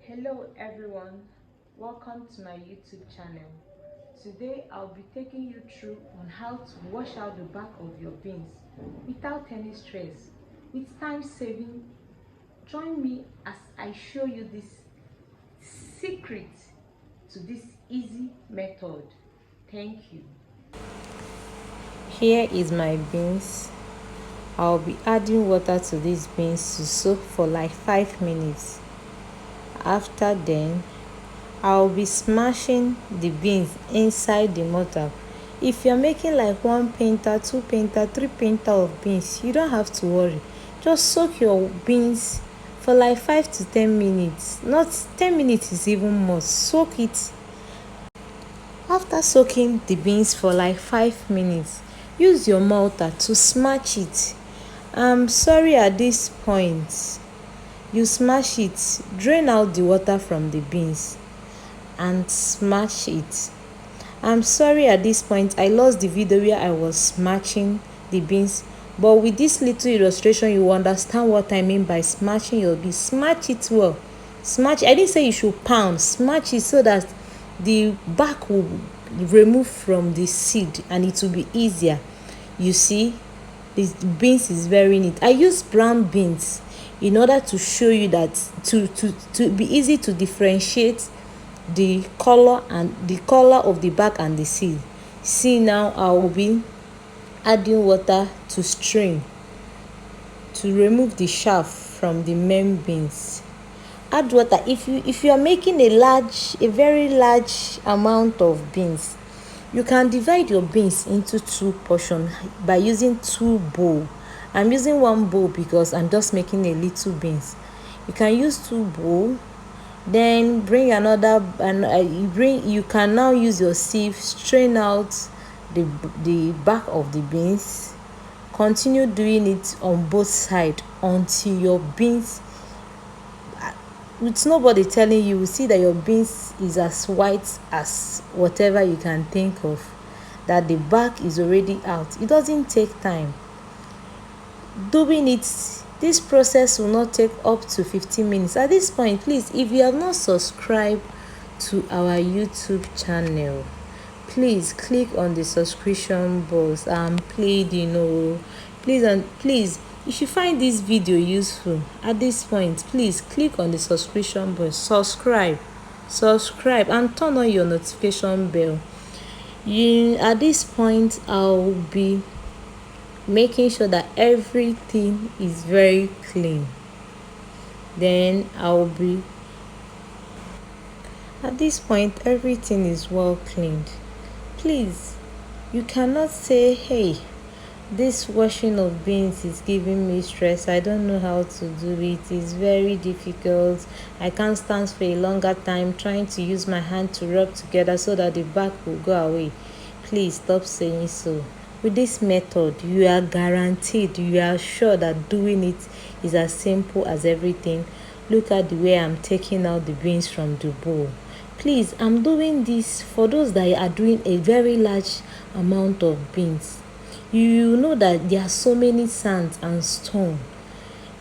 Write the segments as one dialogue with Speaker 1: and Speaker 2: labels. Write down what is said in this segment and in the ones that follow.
Speaker 1: Hello everyone, welcome to my YouTube channel. Today I'll be taking you through on how to wash out the back of your beans without any stress, with time saving. Join me as I show you this secret to this easy method. Thank you. Here is my beans. I'll be adding water to these beans to soak for like 5 minutes. After then, I'll be smashing the beans inside the mortar. If you're making like 1 pinta, 2 pinta, 3 pinta of beans, you don't have to worry. Just soak your beans for like 5 to 10 minutes. Not 10 minutes is even more. Soak it. After soaking the beans for like 5 minutes, use your mortar to smash it. I'm sorry at this point. You smash it, drain out the water from the beans and smash it. I'm sorry at this point, I lost the video where I was smashing the beans, but with this little illustration you understand what I mean by smashing your beans. Smash it well. Smash. I didn't say you should pound. Smash it so that the back will remove from the seed and it will be easier. You see, this beans is very neat. I use brown beans in order to show you that to be easy to differentiate the color of the back and the seed. See, now I will be adding water to strain to remove the chaff from the main beans. Add water if you are making a very large amount of beans. You can divide your beans into 2 portions by using 2 bowls. I'm using 1 bowl because I'm just making a little beans. You can use 2 bowls, then bring another, and you can now use your sieve, strain out the back of the beans. Continue doing it on both sides until your beans, with nobody telling you, will see that your beans is as white as whatever you can think of, that the back is already out. It doesn't take time doing it. This process will not take up to 15 minutes. At this point, please, if you have not subscribed to our YouTube channel, please click on the subscription box and please, if you find this video useful at this point, please click on the subscription button, subscribe and turn on your notification bell. At this point, I'll be making sure that everything is very clean. Then at this point, everything is well cleaned. Please, you cannot say, hey, this washing of beans is giving me stress, I don't know how to do it, it's very difficult, I can't stand for a longer time trying to use my hand to rub together so that the back will go away. Please stop saying so. With this method, you are guaranteed, you are sure that doing it is as simple as everything. Look at the way I'm taking out the beans from the bowl. Please, I'm doing this for those that are doing a very large amount of beans. You know that there are so many sands and stone.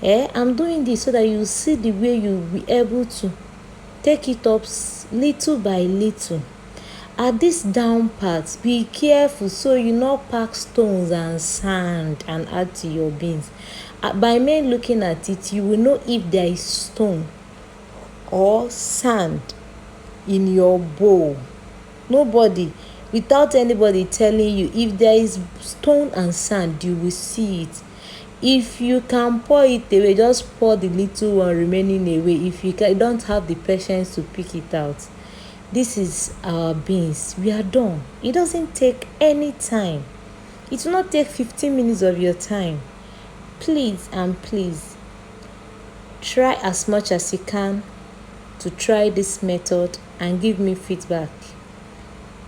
Speaker 1: I'm doing this so that you see the way you'll be able to take it up little by little. At this down part, be careful so you not pack stones and sand and add to your beans. By me looking at it, you will know if there is stone or sand in your bowl. Without anybody telling you, if there is stone and sand, you will see it. If you can pour it away, just pour the little one remaining away. If you don't have the patience to pick it out. This is our beans. We are done. It doesn't take any time. It will not take 15 minutes of your time. Please and please, try as much as you can to try this method and give me feedback.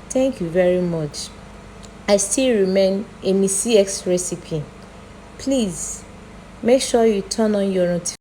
Speaker 1: Thank you very much. I still remain Amy CX Recipe. Please make sure you turn on your notifications